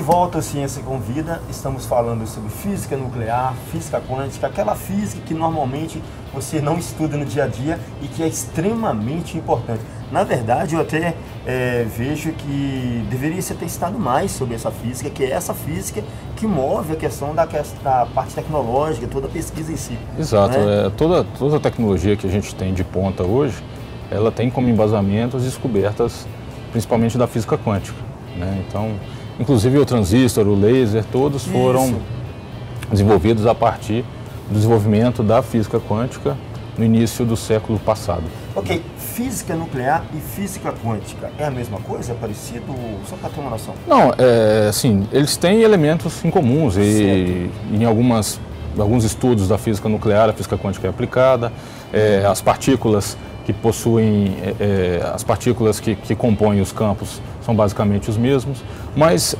volta ao Ciência com Vida, estamos falando sobre física nuclear, física quântica, aquela física que normalmente você não estuda no dia a dia e que é extremamente importante. Na verdade, eu até vejo que deveria ser testado mais sobre essa física, que é essa física que move a questão da parte tecnológica, toda a pesquisa em si. Exato, né? Toda a tecnologia que a gente tem de ponta hoje, ela tem como embasamento as descobertas, principalmente da física quântica, né? Então, inclusive o transistor, o laser, todos foram desenvolvidos a partir do desenvolvimento da física quântica no início do século passado. Ok, física nuclear e física quântica é a mesma coisa? É parecido? Só para ter uma noção. Não, assim, eles têm elementos em comuns e em alguns estudos da física nuclear, a física quântica é aplicada, as partículas que possuem, as partículas que compõem os campos são basicamente os mesmos, mas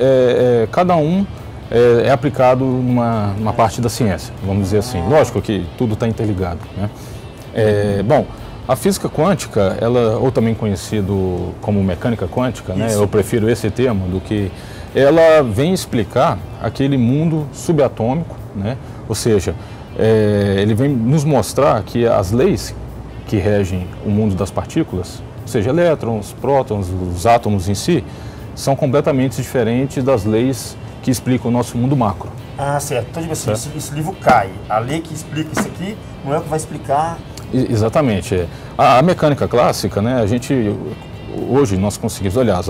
cada um é aplicado numa parte da ciência, vamos dizer assim. Lógico que tudo está interligado, né? Bom, a física quântica, ou também conhecido como mecânica quântica, né? Eu prefiro esse termo do que... Ela vem explicar aquele mundo subatômico, né? Ou seja, ele vem nos mostrar que as leis que regem o mundo das partículas, ou seja, elétrons, prótons, os átomos em si, são completamente diferentes das leis que explicam o nosso mundo macro. Ah, certo. Então, tipo assim, esse livro cai. A lei que explica isso aqui não é o que vai explicar... Exatamente. A mecânica clássica, né, hoje nós conseguimos, aliás,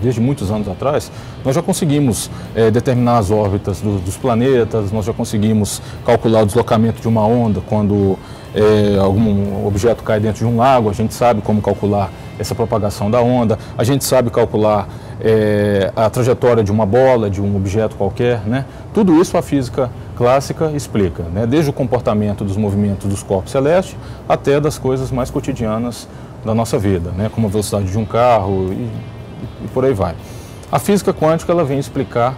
desde muitos anos atrás, nós já conseguimos determinar as órbitas dos planetas, nós já conseguimos calcular o deslocamento de uma onda quando algum objeto cai dentro de um lago, a gente sabe como calcular essa propagação da onda, a gente sabe calcular a trajetória de uma bola, de um objeto qualquer, né? Tudo isso a física clássica explica, né? Desde o comportamento dos movimentos dos corpos celestes até das coisas mais cotidianas da nossa vida, né? Como a velocidade de um carro e por aí vai. A física quântica ela vem explicar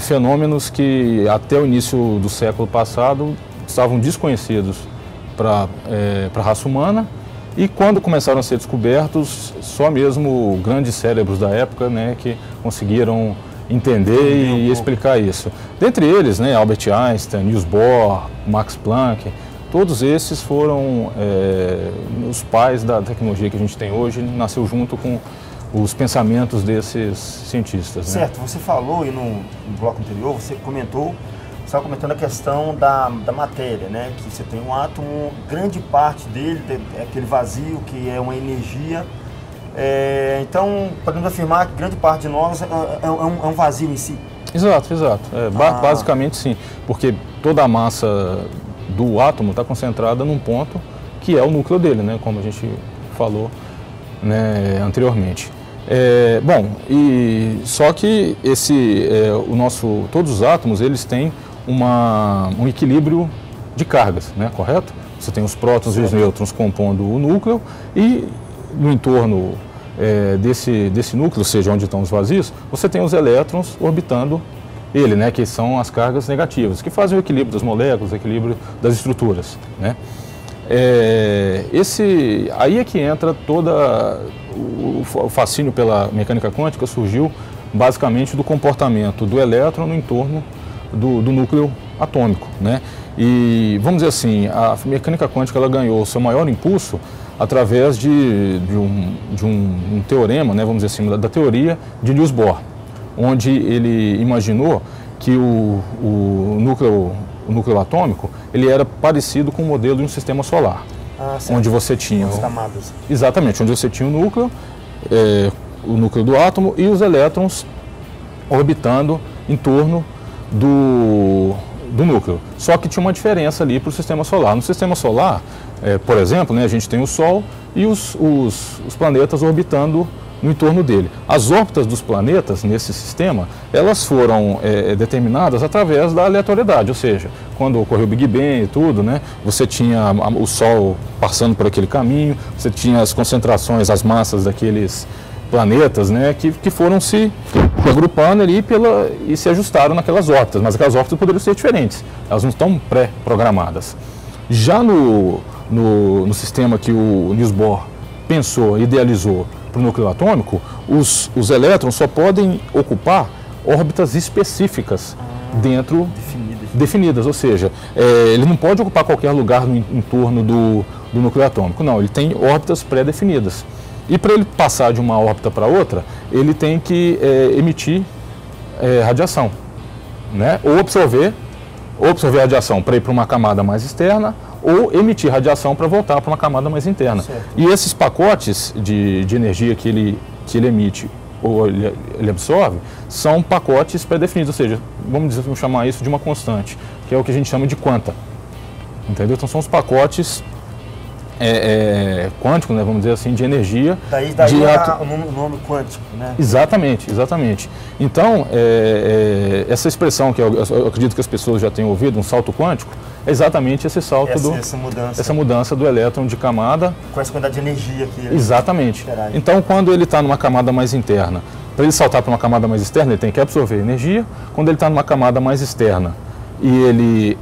fenômenos que até o início do século passado estavam desconhecidos para a raça humana. E quando começaram a ser descobertos, só mesmo grandes cérebros da época, né, que conseguiram entender e explicar isso. Dentre eles, né, Albert Einstein, Niels Bohr, Max Planck, todos esses foram os pais da tecnologia que a gente tem hoje, nasceu junto com os pensamentos desses cientistas. Certo, né? Você falou e no bloco anterior, você estava comentando a questão da matéria, né? Que você tem um átomo, grande parte dele é aquele vazio que é uma energia. Então, podemos afirmar que grande parte de nós é um vazio em si. Exato. Basicamente sim, porque toda a massa do átomo está concentrada num ponto que é o núcleo dele, né? Como a gente falou, né, anteriormente. Bom, e só que todos os átomos eles têm um equilíbrio de cargas, né, correto? Você tem os prótons e os nêutrons compondo o núcleo e no entorno desse núcleo, ou seja, onde estão os vazios, você tem os elétrons orbitando ele, né, que são as cargas negativas, que fazem o equilíbrio das moléculas, o equilíbrio das estruturas, né? Aí é que entra o fascínio pela mecânica quântica surgiu basicamente do comportamento do elétron no entorno do núcleo atômico, né? E vamos dizer assim, a mecânica quântica ela ganhou seu maior impulso através de um teorema, né, vamos dizer assim, da teoria de Niels Bohr, onde ele imaginou que o núcleo atômico ele era parecido com o modelo de um sistema solar, onde você tinha as camadas. Exatamente, onde você tinha o núcleo do átomo e os elétrons orbitando em torno do núcleo. Só que tinha uma diferença ali para o sistema solar. No sistema solar, por exemplo, né, a gente tem o Sol e os planetas orbitando no entorno dele. As órbitas dos planetas nesse sistema, elas foram determinadas através da aleatoriedade, ou seja, quando ocorreu o Big Bang e tudo, né, você tinha o Sol passando por aquele caminho, você tinha as concentrações, as massas daqueles planetas, né, que foram se agrupando ali e se ajustaram naquelas órbitas, mas aquelas órbitas poderiam ser diferentes, elas não estão pré-programadas. Já no sistema que o Niels Bohr pensou, idealizou para o núcleo atômico, os elétrons só podem ocupar órbitas específicas dentro definidas, ou seja, ele não pode ocupar qualquer lugar no entorno do núcleo atômico, não, ele tem órbitas pré-definidas. E para ele passar de uma órbita para outra, ele tem que emitir radiação, né? Ou absorver radiação para ir para uma camada mais externa, ou emitir radiação para voltar para uma camada mais interna. Certo. E esses pacotes de energia que ele emite ou ele absorve, são pacotes pré-definidos, ou seja, vamos chamar isso de uma constante, que é o que a gente chama de quanta. Entendeu? Então são os pacotes quânticos, né, vamos dizer assim, de energia. Daí o nome quântico, né? Exatamente, exatamente. Então, essa expressão que eu acredito que as pessoas já tenham ouvido, um salto quântico, é exatamente esse salto essa mudança do elétron de camada. Com essa quantidade de energia aqui. Exatamente. Caralho. Então, quando ele está numa camada mais interna, para ele saltar para uma camada mais externa, ele tem que absorver energia. Quando ele está numa camada mais externa e ele,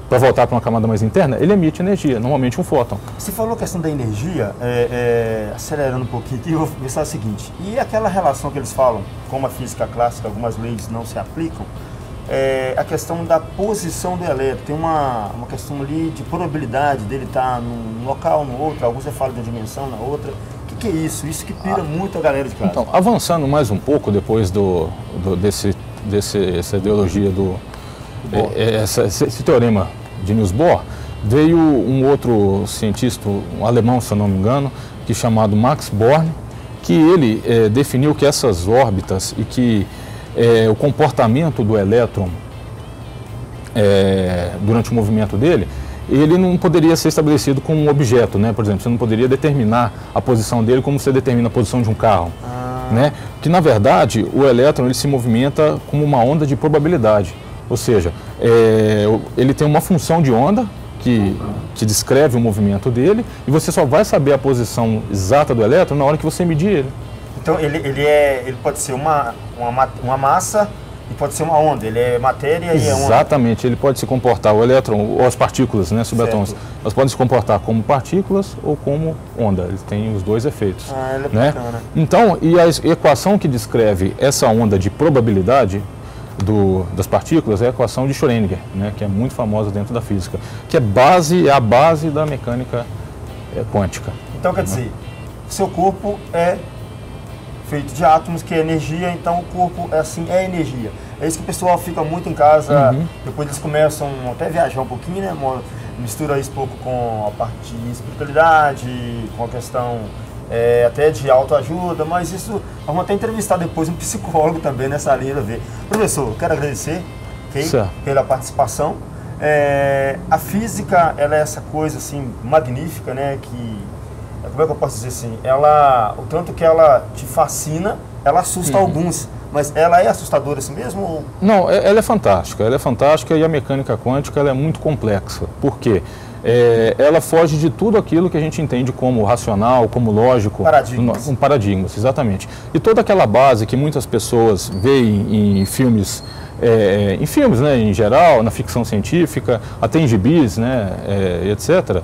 para voltar para uma camada mais interna, ele emite energia, normalmente um fóton. Você falou a questão da energia, acelerando um pouquinho aqui, eu vou pensar o seguinte, e aquela relação que eles falam, como a física clássica, algumas leis não se aplicam, a questão da posição do elétron, tem uma questão ali de probabilidade dele estar num local, no outro, alguns você fala de uma dimensão, na outra. O que é isso? Isso que pira muito a galera de casa. Então, avançando mais um pouco depois dessa ideologia esse teorema de Niels Bohr, veio um outro cientista, um alemão, se eu não me engano, que chamado Max Born, que ele definiu que essas órbitas e que o comportamento do elétron durante o movimento dele, ele não poderia ser estabelecido como um objeto, né? Por exemplo, você não poderia determinar a posição dele como você determina a posição de um carro. Né? Que na verdade o elétron ele se movimenta como uma onda de probabilidade. Ou seja, ele tem uma função de onda que descreve o movimento dele e você só vai saber a posição exata do elétron na hora que você medir ele. Então ele pode ser uma massa e pode ser uma onda, ele é matéria e é onda. Exatamente, ele pode se comportar, o elétron ou as partículas, né, subatômicas, elas podem se comportar como partículas ou como onda, ele tem os dois efeitos. Ele é né? bacana. Então, e a equação que descreve essa onda de probabilidade das partículas é a equação de Schrödinger, né, que é muito famosa dentro da física, que é a base da mecânica quântica. Então quer dizer, seu corpo é feito de átomos, que é energia, então o corpo é energia. É isso que o pessoal fica muito em casa, depois eles começam até a viajar um pouquinho, né, mistura isso um pouco com a parte de espiritualidade, com a questão até de autoajuda, mas isso, vamos até entrevistar depois um psicólogo também nessa linha a ver. Professor, quero agradecer pela participação. A física, ela é essa coisa assim magnífica, né, que, como é que eu posso dizer assim, o tanto que ela te fascina, ela assusta alguns, mas ela é assustadora assim mesmo? Ou? Não, ela é fantástica e a mecânica quântica ela é muito complexa. Por quê? Ela foge de tudo aquilo que a gente entende como racional, como lógico. Paradigmas, exatamente. E toda aquela base que muitas pessoas veem em filmes, né, em geral, na ficção científica, até em gibis, né, etc.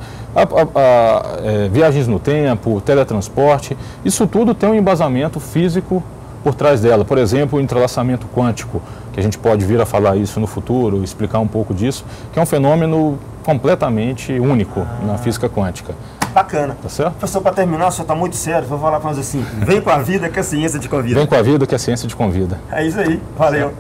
Viagens no tempo, teletransporte, isso tudo tem um embasamento físico por trás dela. Por exemplo, o entrelaçamento quântico, que a gente pode vir a falar isso no futuro, explicar um pouco disso, que é um fenômeno completamente único na física quântica. Bacana. Tá certo? Professor, para terminar, o senhor está muito sério, vou falar para nós assim, vem com a vida que a ciência te convida. Vem com a vida que a ciência te convida. É isso aí, valeu.